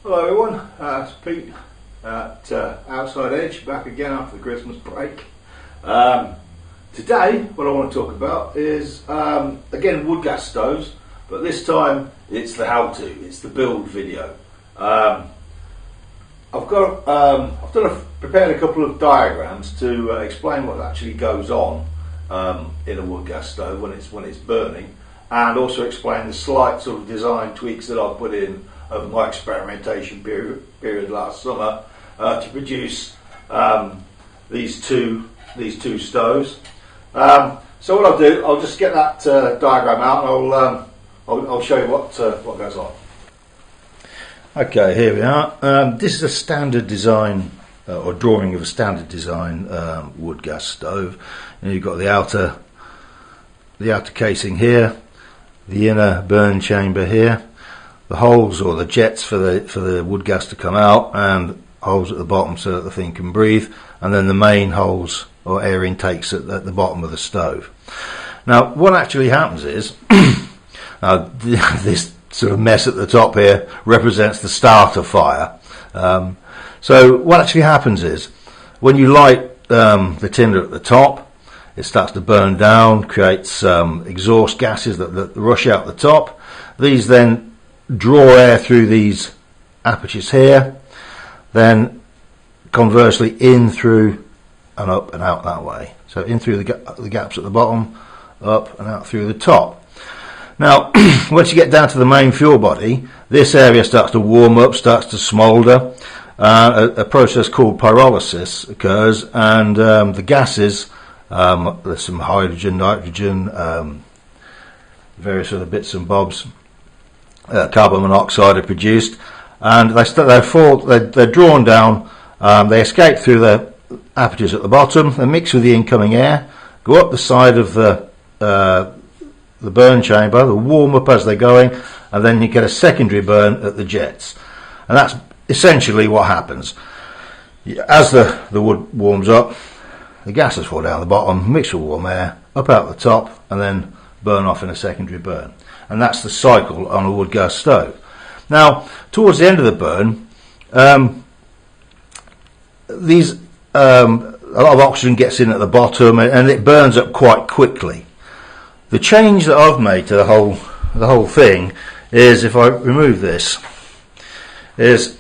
Hello everyone, it's Pete at Outside Edge, back again after the Christmas break. Today what I want to talk about is again wood gas stoves, but this time it's the how-to, it's the build video. I've prepared a couple of diagrams to explain what actually goes on in a wood gas stove when it's burning, and also explain the slight sort of design tweaks that I've put in of my experimentation period last summer to produce these two stoves. So what I'll do, I'll just get that diagram out and I'll show you what goes on. Okay, here we are. This is a standard design or drawing of a standard design wood gas stove. And you've got the outer casing here, the inner burn chamber here, the holes or the jets for the wood gas to come out, and holes at the bottom so that the thing can breathe, and then the main holes or air intakes at the bottom of the stove. Now what actually happens is this sort of mess at the top here represents the starter fire. So what actually happens is when you light the tinder at the top, it starts to burn down, creates exhaust gases that rush out the top. These then draw air through these apertures here, then conversely in through and up and out that way. So in through the gaps at the bottom, up and out through the top. Now once you get down to the main fuel body, this area starts to warm up, starts to smoulder. A process called pyrolysis occurs, and the gases, there's some hydrogen, nitrogen, various other bits and bobs, carbon monoxide are produced, and they're drawn down. They escape through the apertures at the bottom, they mix with the incoming air, go up the side of the burn chamber, they warm up as they're going, and then you get a secondary burn at the jets. And that's essentially what happens. As the wood warms up, the gases fall down the bottom, mix with warm air, up out the top, and then burn off in a secondary burn. And that's the cycle on a wood gas stove. Now, towards the end of the burn, a lot of oxygen gets in at the bottom, and it burns up quite quickly. The change that I've made to the whole thing is, if I remove this, is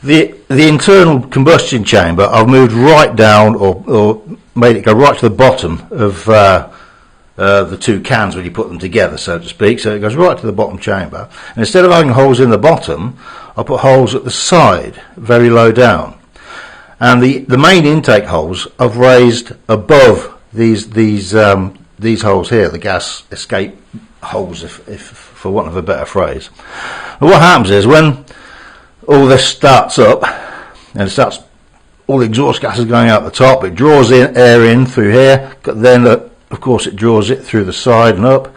the internal combustion chamber I've moved right down, or made it go right to the bottom of the two cans when you put them together, so to speak. So it goes right to the bottom chamber, and instead of having holes in the bottom, I put holes at the side, very low down. And the main intake holes I've raised above these holes here, the gas escape holes, if for want of a better phrase. And what happens is when all this starts up, and all the exhaust gases going out the top, it draws air in through here, then of course it draws it through the side and up.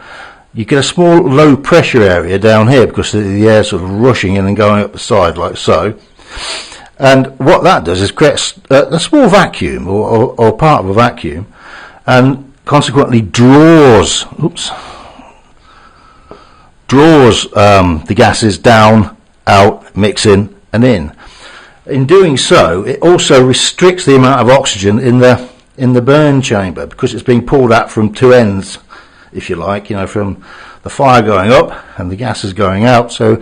You get a small low pressure area down here because the air sort of rushing in and going up the side like so. And what that does is creates a small vacuum or part of a vacuum, and consequently draws the gases down, out, mixing and in. In doing so, it also restricts the amount of oxygen in the burn chamber, because it's being pulled out from two ends, if you like, from the fire going up and the gases going out. So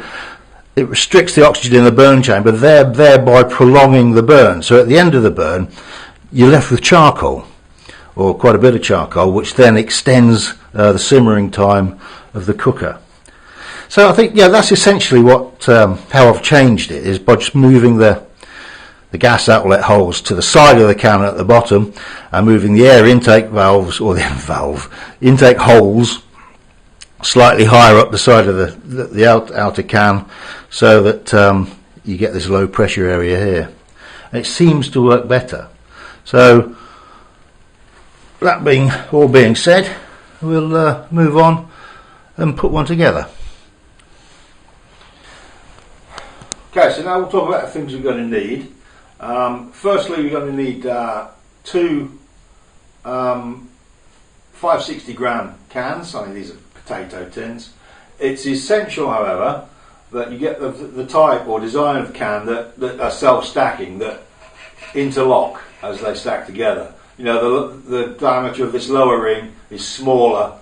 it restricts the oxygen in the burn chamber, thereby prolonging the burn. So at the end of the burn, you're left with charcoal, or quite a bit of charcoal, which then extends the simmering time of the cooker. So I think, that's essentially how I've changed it, is by just moving the gas outlet holes to the side of the can at the bottom, and moving the air intake valves, or the intake holes, slightly higher up the side of the outer can, so that you get this low pressure area here. And it seems to work better. So that all being said, we'll move on and put one together. Okay, so now we'll talk about the things we're going to need. Firstly, we're going to need two 560 gram cans. I mean, these are potato tins. It's essential, however, that you get the type or design of can that are self-stacking, that interlock as they stack together. You know, the diameter of this lower ring is smaller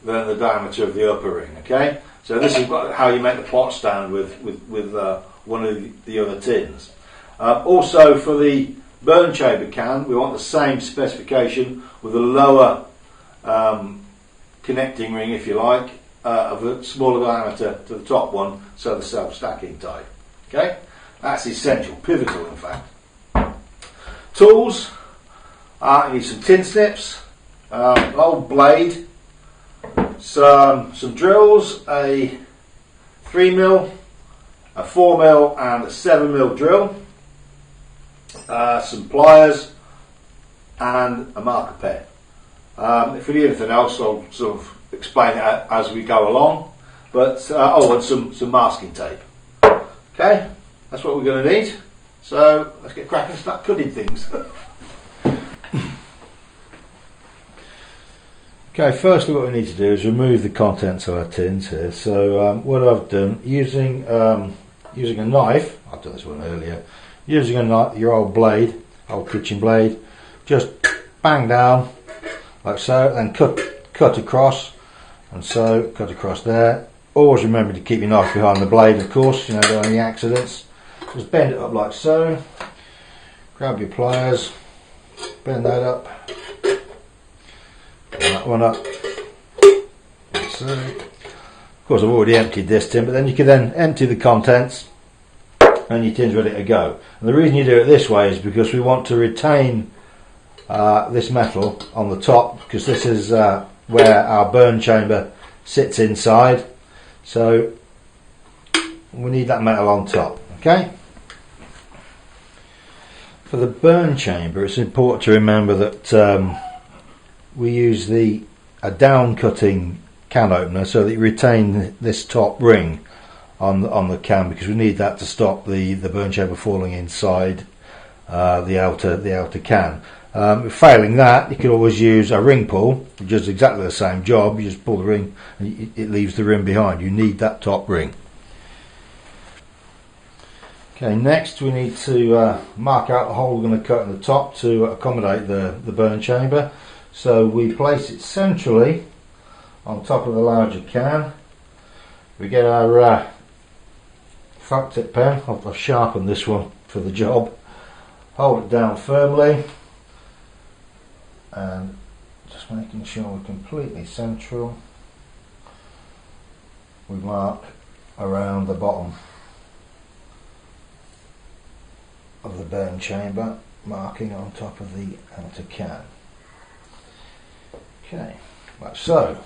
than the diameter of the upper ring. Okay, so this is how you make the pot stand with one of the other tins. Also, for the burn chamber can, we want the same specification with a lower connecting ring, if you like, of a smaller diameter to the top one, so the self-stacking type. Okay, that's essential, pivotal in fact. Tools, you need some tin snips, an old blade, some drills, a 3mm, a 4mm and a 7mm drill, some pliers and a marker pen. If we need anything else, I'll sort of explain it as we go along, but and some masking tape. Okay, that's what we're going to need, so let's get cracking and start cutting things. Okay, firstly what we need to do is remove the contents of our tins here. So what I've done, using a knife, I've done this one earlier, using a knife, your old blade, old kitchen blade, just bang down like so, then cut across, and so cut across there. Always remember to keep your knife behind the blade, of course, you know, there are any accidents. Just bend it up like so, grab your pliers, bend that up, that one up, like so. Of course I've already emptied this tin, but then you can then empty the contents and your tin's ready to go. And the reason you do it this way is because we want to retain this metal on the top, because this is where our burn chamber sits inside, so we need that metal on top. Okay, for the burn chamber it's important to remember that we use a down cutting can opener so that you retain this top ring on the can, because we need that to stop the burn chamber falling inside the outer can. Failing that, you can always use a ring pull, which does exactly the same job. You just pull the ring and it leaves the ring behind. You need that top ring. Okay, next we need to mark out the hole we're going to cut in the top to accommodate the burn chamber. So we place it centrally on top of the larger can. We get our fat tip pen. I've sharpened this one for the job. Hold it down firmly, and just making sure we're completely central. We mark around the bottom of the burn chamber, marking on top of the outer can. Okay, like so.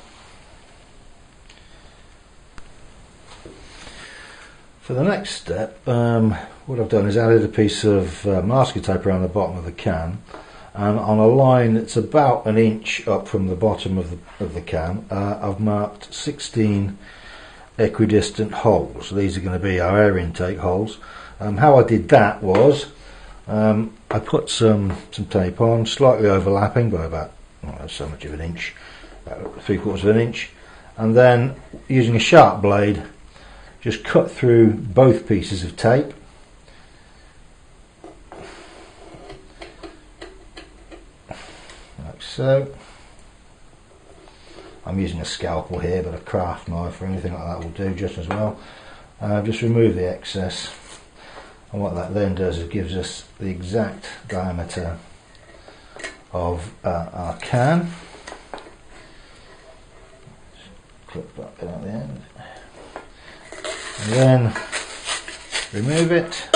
For the next step, what I've done is added a piece of masking tape around the bottom of the can, and on a line that's about an inch up from the bottom of the can, I've marked 16 equidistant holes. These are going to be our air intake holes. How I did that was I put some tape on, slightly overlapping by about so much of an inch, about 3/4 of an inch, and then using a sharp blade just cut through both pieces of tape. Like so. I'm using a scalpel here, but a craft knife or anything like that will do just as well. Just remove the excess, and what that then does is gives us the exact diameter of our can. Just clip that bit at the end, and then remove it,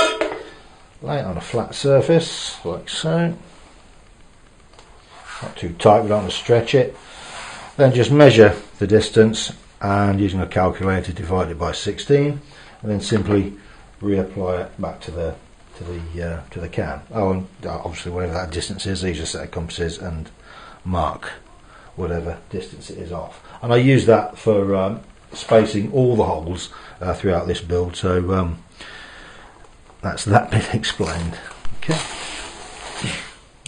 lay it on a flat surface like so, not too tight, we don't want to stretch it. Then just measure the distance and using a calculator divide it by 16, and then simply reapply it back to the can. Oh, and obviously whatever that distance is, these are set of compasses and mark whatever distance it is off. And I use that for spacing all the holes throughout this build, so that's that bit explained. Okay.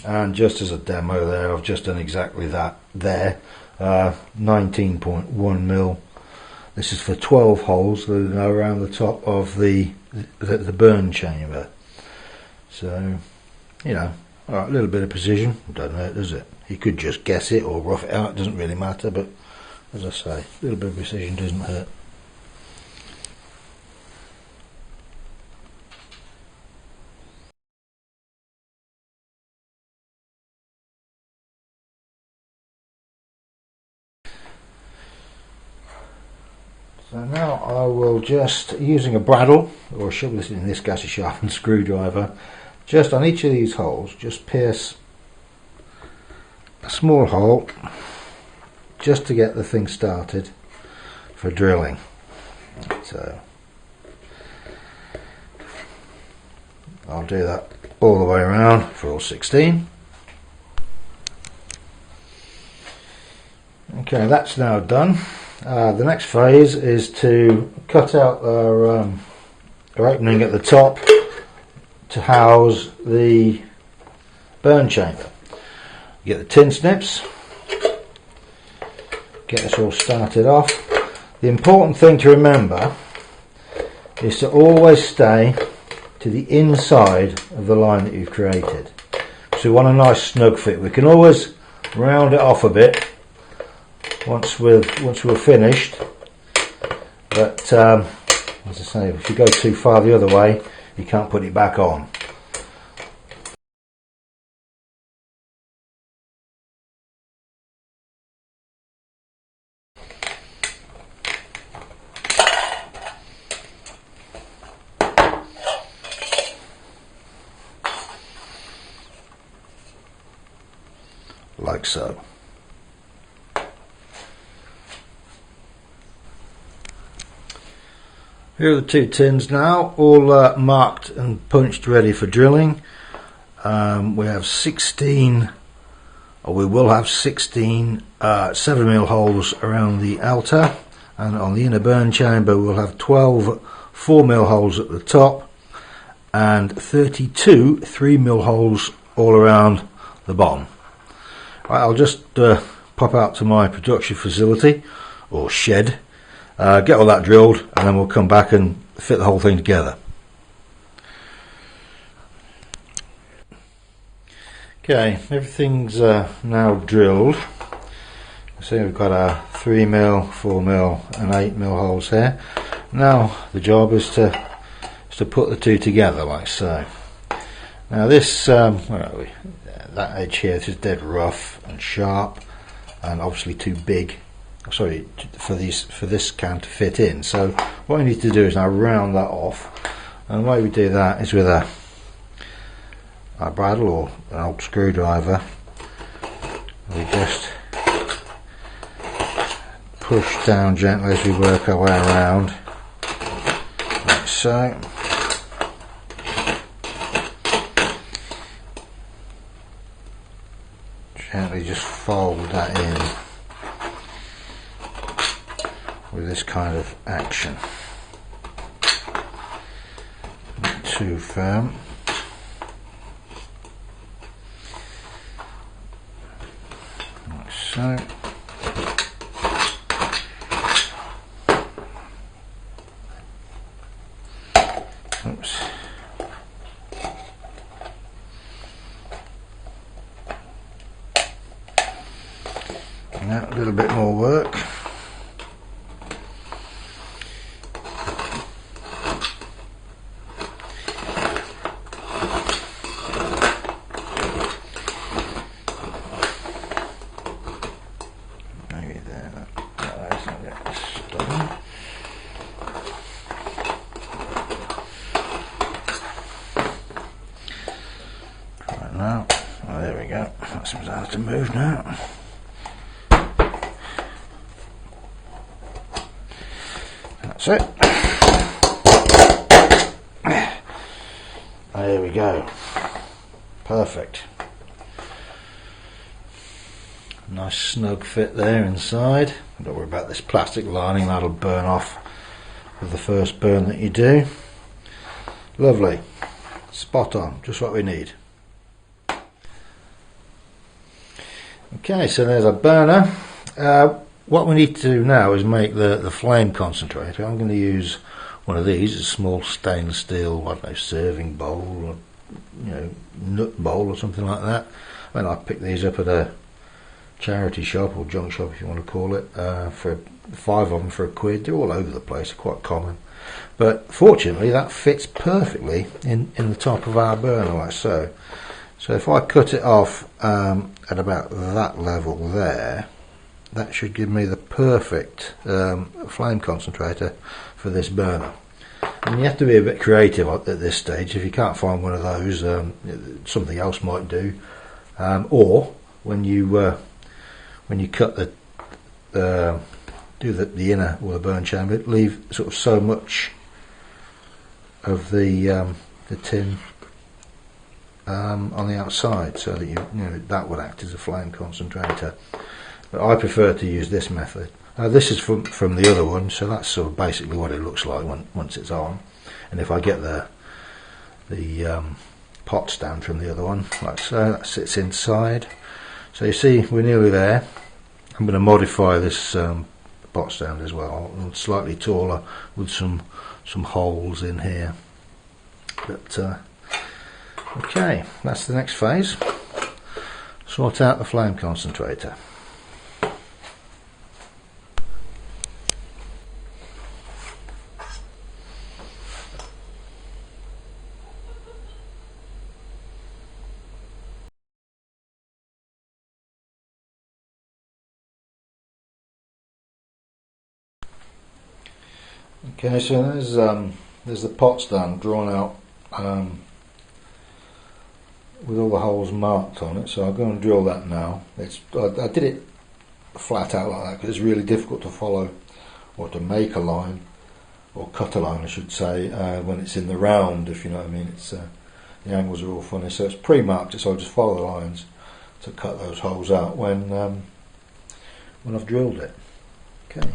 And just as a demo there, I've just done exactly that there. 19.1mm This is for 12 holes that go around the top of the burn chamber. So, you know, alright, a little bit of precision, doesn't hurt, does it? You could just guess it or rough it out, it doesn't really matter, but as I say, a little bit of precision doesn't hurt. So now I will just, using a bradawl, or in this case a sharpened screwdriver, just on each of these holes, just pierce a small hole just to get the thing started for drilling. So I'll do that all the way around for all 16. Okay, that's now done. The next phase is to cut out our opening at the top to house the burn chamber. Get the tin snips, get this all started off. The important thing to remember is to always stay to the inside of the line that you've created. So we want a nice snug fit. We can always round it off a bit once we're finished, but as I say, if you go too far the other way, you can't put it back on. Like so. Here are the two tins now, all marked and punched ready for drilling. We have 16, or we will have 16 7mm holes around the outer, and on the inner burn chamber we'll have 12 4mm holes at the top and 32 3mm holes all around the bottom. Right, I'll just pop out to my production facility, or shed, get all that drilled, and then we'll come back and fit the whole thing together. Okay, everything's now drilled. So we've got our 3mm, 4mm and 8mm holes here. Now the job is to put the two together like so. Now this, where are we? That edge here, this is dead rough and sharp and obviously too big, sorry, for this can to fit in. So what we need to do is now round that off, and the way we do that is with a bradawl or an old screwdriver. We just push down gently as we work our way around, like so. Gently just fold that in with this kind of action. Not too firm. Like so. Oops. Now a little bit more work. Maybe there. That's not getting stubborn. Right now. Oh, there we go. That seems hard to move now. That's it. There we go. Perfect. Nice snug fit there inside. Don't worry about this plastic lining, that'll burn off with the first burn that you do. Lovely. Spot on, just what we need. Okay, so there's a burner. what we need to do now is make the flame concentrator. I'm going to use one of these, a small stainless steel, I don't know, serving bowl, or nut bowl or something like that. I mean, I picked these up at a charity shop or junk shop, if you want to call it, for 5 of them for £1. They're all over the place, they're quite common. But fortunately, that fits perfectly in the top of our burner, like so. So if I cut it off at about that level there, that should give me the perfect flame concentrator for this burner. And you have to be a bit creative at this stage. If you can't find one of those, something else might do. Or when you cut do the inner or the burn chamber, leave sort of so much of the tin on the outside, so that that would act as a flame concentrator. But I prefer to use this method. This is from the other one, so that's sort of basically what it looks like once it's on. And if I get the pot stand from the other one, like so, that sits inside. So you see, we're nearly there. I'm going to modify this pot stand as well, slightly taller with some holes in here. But okay, that's the next phase. Sort out the flame concentrator. Okay, so there's the pot stand drawn out with all the holes marked on it. So I'll go and drill that now. I did it flat out like that because it's really difficult to follow or to make a line, or cut a line I should say, when it's in the round, if you know what I mean. It's the angles are all funny, so it's pre-marked, so I'll just follow the lines to cut those holes out when I've drilled it. Okay.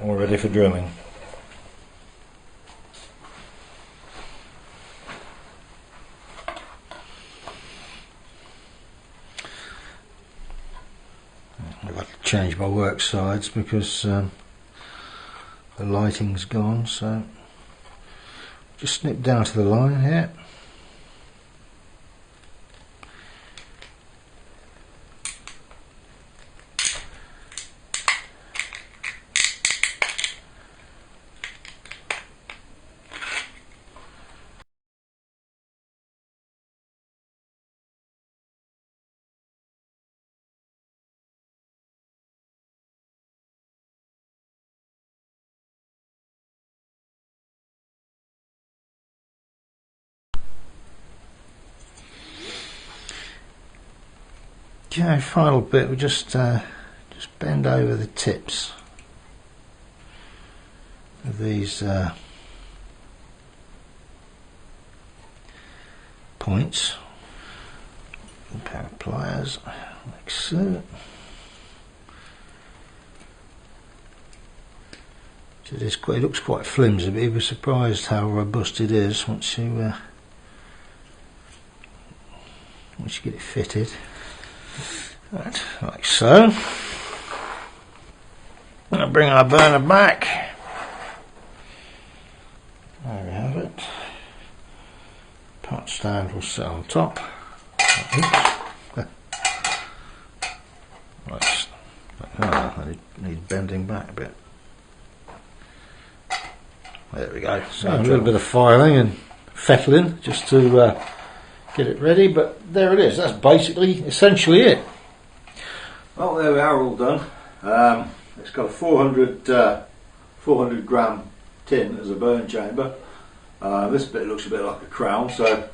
All ready for drilling. I've got to change my work sides because the lighting's gone, so just snip down to the line here. Okay, final bit, we just bend over the tips of these points, a pair of pliers, like so. So it looks quite flimsy, but you'll be surprised how robust it is once you get it fitted. Right, like so. I'm going to bring our burner back. There we have it. Pot stand will sit on top. I need bending back a bit. There we go. So a little bit of filing and fettling just to get it ready, but there it is. That's basically, essentially it. Well, there we are, all done. It's got a 400 gram tin as a burn chamber. This bit looks a bit like a crown, so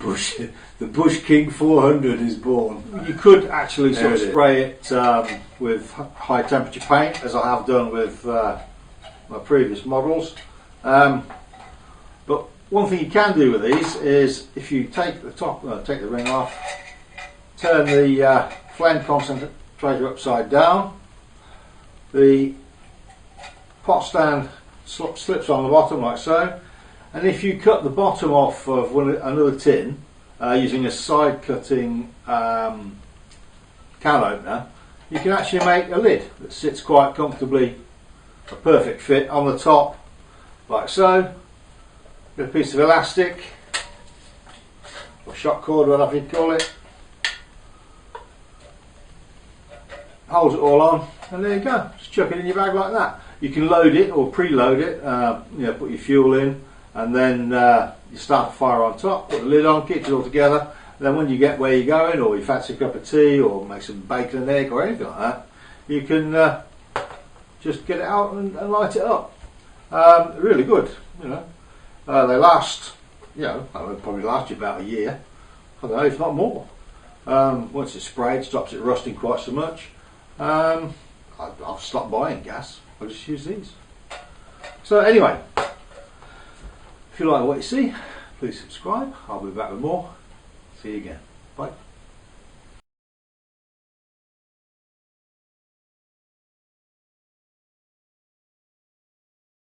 the Bush King 400 is born. You could actually sort of spray it with high temperature paint, as I have done with my previous models. But one thing you can do with these is, if you take the ring off, turn the flame concentrator upside down, the pot stand slips on the bottom like so, And if you cut the bottom off of another tin using a side cutting can opener, you can actually make a lid that sits quite comfortably, a perfect fit on the top, like so. Got a piece of elastic or shock cord, whatever you call it, holds it all on, and there you go. Just chuck it in your bag like that. You can load it or preload it, you know, put your fuel in, and then you start the fire on top, put the lid on, keep it all together, and then when you get where you're going, or you fancy a cup of tea or make some bacon and egg or anything like that, you can just get it out and light it up. Really good, you know. They last, you know, they'll probably last you about a year, I don't know, if not more. Once it's sprayed, stops it rusting quite so much. I've stopped buying gas, I'll just use these. So anyway, if you like what you see, please subscribe. I'll be back with more. See you again. Bye.